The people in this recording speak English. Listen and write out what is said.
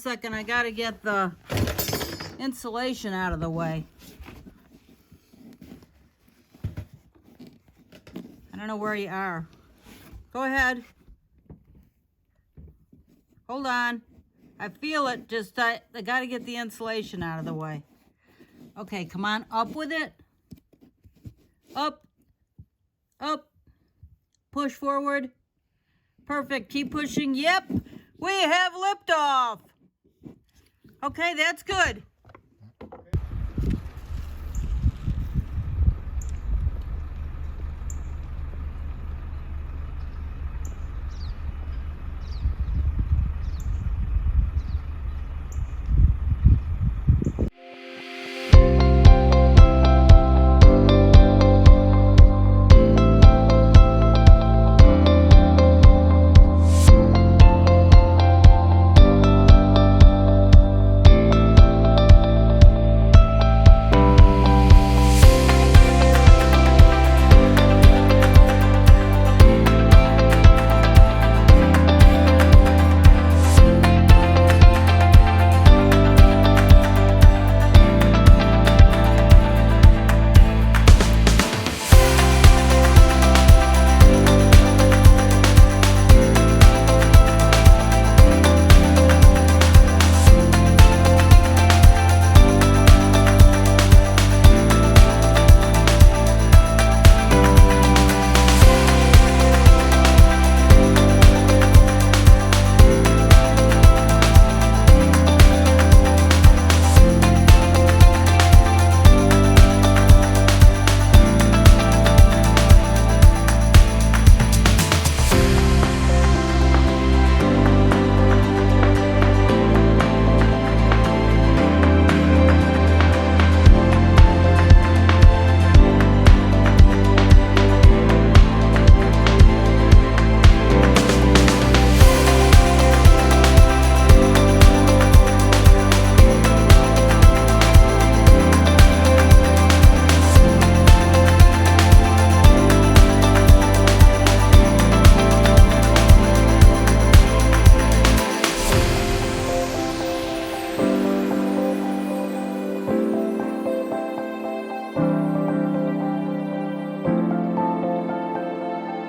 second. I got to get the insulation out of the way. I don't know where you are. Go ahead. Hold on. I feel it. Just I got to get the insulation out of the way. Okay, come on. Up with it. Up. Up. Push forward. Perfect. Keep pushing. Yep. We have liftoff. Okay, that's good.